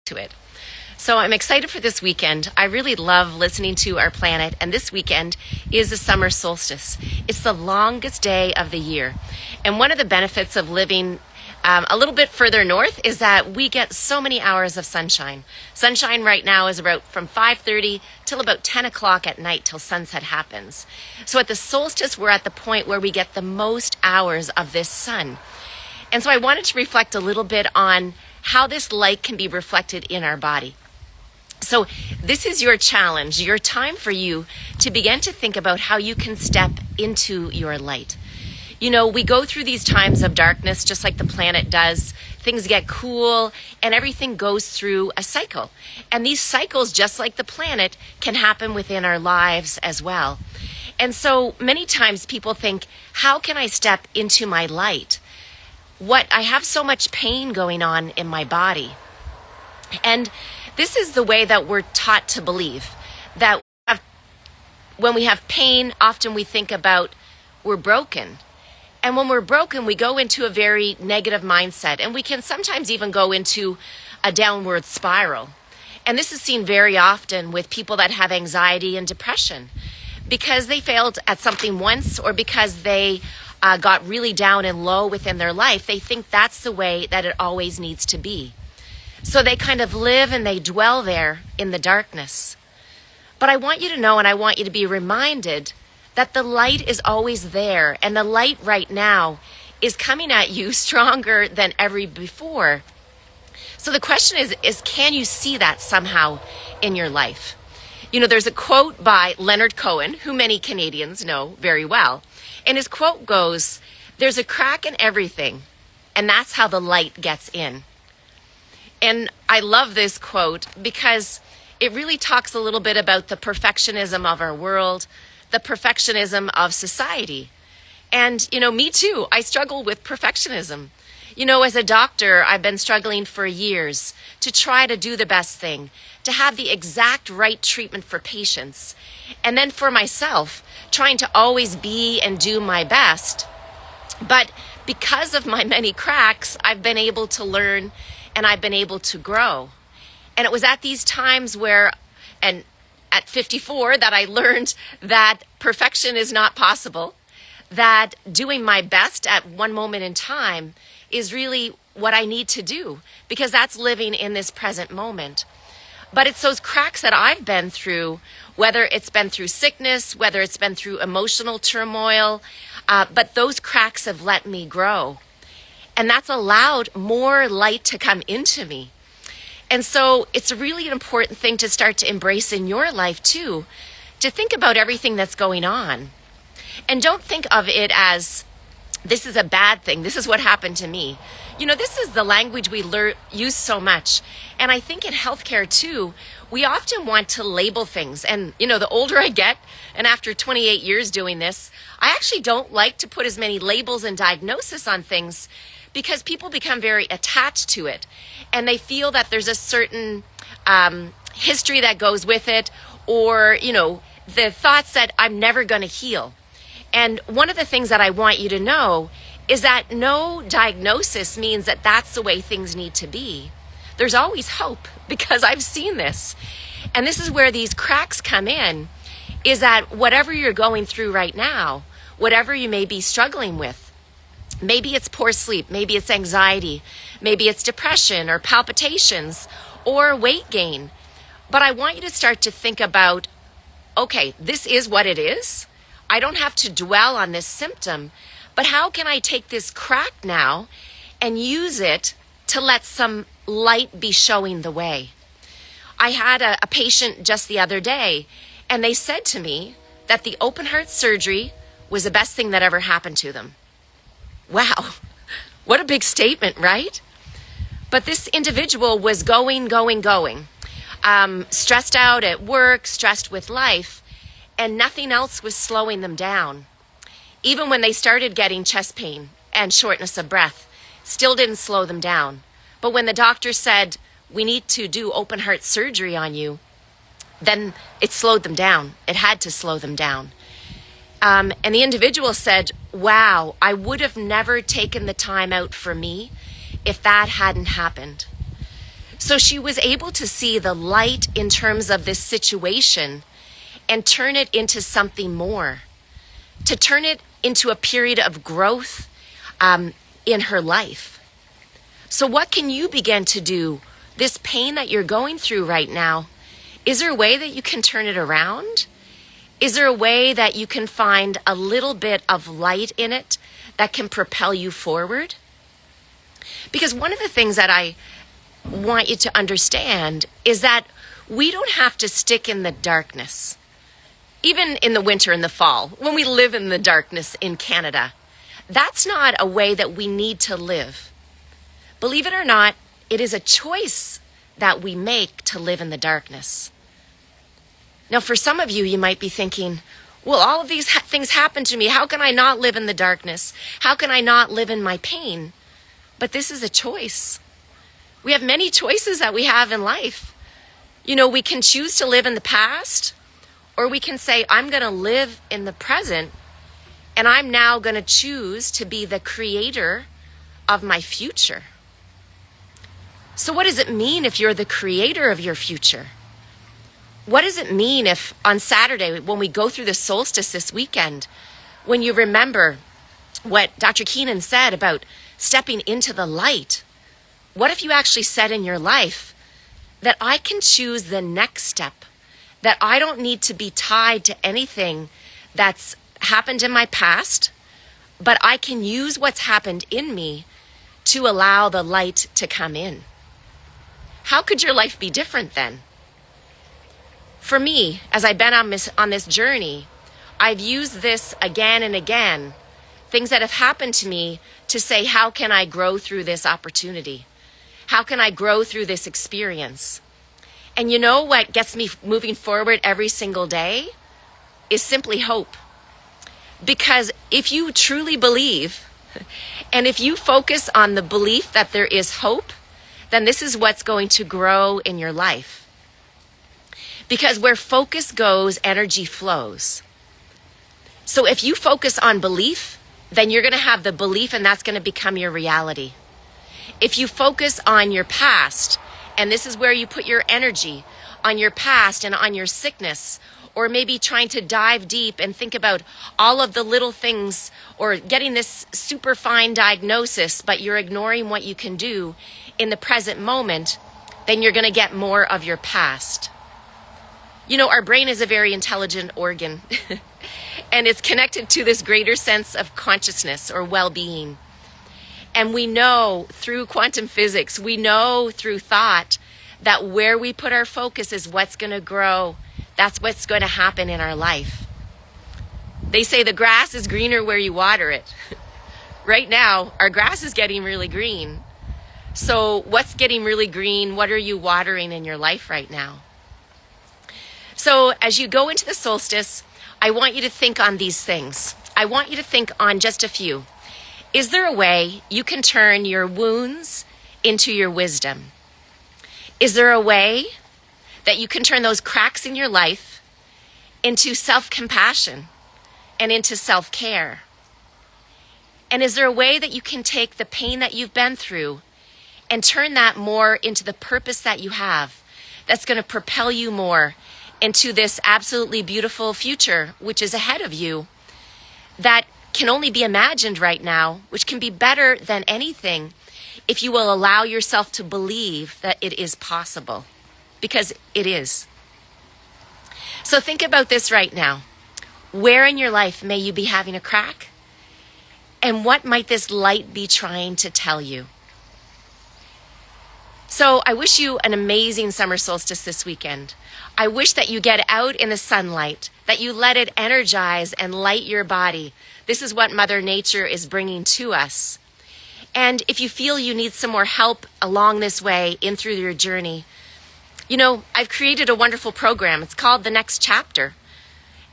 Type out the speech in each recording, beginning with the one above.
to it. So I'm excited for this weekend. I really love listening to our planet, and this weekend is the summer solstice. It's the longest day of the year. And one of the benefits of living a little bit further north is that we get so many hours of sunshine. Sunshine right now is about from 5:30 till about 10 o'clock at night till sunset happens. So at the solstice, we're at the point where we get the most hours of this sun. And so I wanted to reflect a little bit on how this light can be reflected in our body. So this is your challenge, your time for you to begin to think about how you can step into your light. You know, we go through these times of darkness just like the planet does. Things get cool and everything goes through a cycle. And these cycles, just like the planet, can happen within our lives as well. And so many times people think, how can I step into my light? I have so much pain going on in my body. And this is the way that we're taught to believe, that when we have pain, often we think about we're broken. And when we're broken, we go into a very negative mindset, and we can sometimes even go into a downward spiral. And this is seen very often with people that have anxiety and depression because they failed at something once, or because they got really down and low within their life. They think that's the way that it always needs to be. So they kind of live and they dwell there in the darkness. But I want you to know, and I want you to be reminded that the light is always there, and the light right now is coming at you stronger than ever before. So the question is can you see that somehow in your life? You know, there's a quote by Leonard Cohen, who many Canadians know very well. And his quote goes, "There's a crack in everything, and that's how the light gets in." And I love this quote because it really talks a little bit about the perfectionism of our world, the perfectionism of society. And, you know, me too, I struggle with perfectionism. You know, as a doctor, I've been struggling for years to try to do the best thing, to have the exact right treatment for patients. And then for myself, trying to always be and do my best. But because of my many cracks, I've been able to learn and I've been able to grow. And it was at these times where, and at 54, that I learned that perfection is not possible, that doing my best at one moment in time is really what I need to do, because that's living in this present moment. But it's those cracks that I've been through, whether it's been through sickness, whether it's been through emotional turmoil, but those cracks have let me grow. And that's allowed more light to come into me. And so it's really an important thing to start to embrace in your life too, to think about everything that's going on. And don't think of it as, this is a bad thing, this is what happened to me. You know, this is the language we use so much. And I think in healthcare too, we often want to label things. And, you know, the older I get, and after 28 years doing this, I actually don't like to put as many labels and diagnosis on things, because people become very attached to it, and they feel that there's a certain history that goes with it, or, you know, the thoughts that I'm never going to heal. And one of the things that I want you to know is that no diagnosis means that that's the way things need to be. There's always hope, because I've seen this. And this is where these cracks come in, is that whatever you're going through right now, whatever you may be struggling with, maybe it's poor sleep, maybe it's anxiety, maybe it's depression or palpitations or weight gain. But I want you to start to think about, okay, this is what it is. I don't have to dwell on this symptom, but how can I take this crack now and use it to let some light be showing the way? I had a patient just the other day, and they said to me that the open heart surgery was the best thing that ever happened to them. Wow, what a big statement, right? But this individual was going, stressed out at work, stressed with life, and nothing else was slowing them down. Even when they started getting chest pain and shortness of breath, still didn't slow them down. But when the doctor said, we need to do open heart surgery on you, then it slowed them down. It had to slow them down. And the individual said, wow, I would have never taken the time out for me if that hadn't happened. So she was able to see the light in terms of this situation and turn it into something more, to turn it into a period of growth in her life. So what can you begin to do? This pain that you're going through right now, is there a way that you can turn it around? Is there a way that you can find a little bit of light in it that can propel you forward? Because one of the things that I want you to understand is that we don't have to stick in the darkness. Even in the winter and the fall, when we live in the darkness in Canada, that's not a way that we need to live. Believe it or not, it is a choice that we make to live in the darkness. Now, for some of you, you might be thinking, well, all of these things happen to me. How can I not live in the darkness? How can I not live in my pain? But this is a choice. We have many choices that we have in life. You know, we can choose to live in the past, or we can say, I'm going to live in the present, and I'm now going to choose to be the creator of my future. So what does it mean if you're the creator of your future? What does it mean if on Saturday, when we go through the solstice this weekend, when you remember what Dr. Keenan said about stepping into the light, what if you actually said in your life that I can choose the next step, that I don't need to be tied to anything that's happened in my past, but I can use what's happened in me to allow the light to come in? How could your life be different then? For me, as I've been on this journey, I've used this again and again, things that have happened to me, to say, how can I grow through this opportunity? How can I grow through this experience? And you know what gets me moving forward every single day is simply hope. Because if you truly believe, and if you focus on the belief that there is hope, then this is what's going to grow in your life. Because where focus goes, energy flows. So if you focus on belief, then you're going to have the belief, and that's going to become your reality. If you focus on your past, and this is where you put your energy, on your past and on your sickness, or maybe trying to dive deep and think about all of the little things, or getting this super fine diagnosis, but you're ignoring what you can do in the present moment, then you're going to get more of your past. You know, our brain is a very intelligent organ, and it's connected to this greater sense of consciousness or well-being. And we know through quantum physics, we know through thought, that where we put our focus is what's going to grow. That's what's going to happen in our life. They say the grass is greener where you water it. Right now, our grass is getting really green. So what's getting really green? What are you watering in your life right now? So as you go into the solstice, I want you to think on these things. I want you to think on just a few. Is there a way you can turn your wounds into your wisdom? Is there a way that you can turn those cracks in your life into self-compassion and into self-care? And is there a way that you can take the pain that you've been through and turn that more into the purpose that you have, that's going to propel you more into this absolutely beautiful future, which is ahead of you, that can only be imagined right now, which can be better than anything if you will allow yourself to believe that it is possible, because it is. So think about this right now. Where in your life may you be having a crack? And what might this light be trying to tell you? So I wish you an amazing summer solstice this weekend. I wish that you get out in the sunlight, that you let it energize and light your body. This is what Mother Nature is bringing to us. And if you feel you need some more help along this way in through your journey, you know, I've created a wonderful program. It's called The Next Chapter.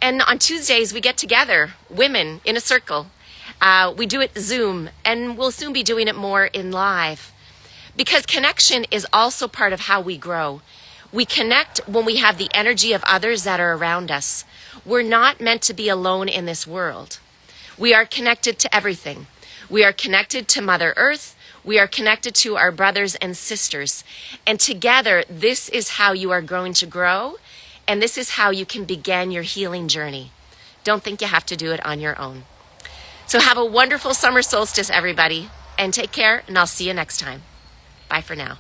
And on Tuesdays, we get together, women in a circle. We do it Zoom, and we'll soon be doing it more in live. Because connection is also part of how we grow. We connect when we have the energy of others that are around us. We're not meant to be alone in this world. We are connected to everything. We are connected to Mother Earth. We are connected to our brothers and sisters. And together, this is how you are going to grow. And this is how you can begin your healing journey. Don't think you have to do it on your own. So have a wonderful summer solstice, everybody. And take care, and I'll see you next time. Bye for now.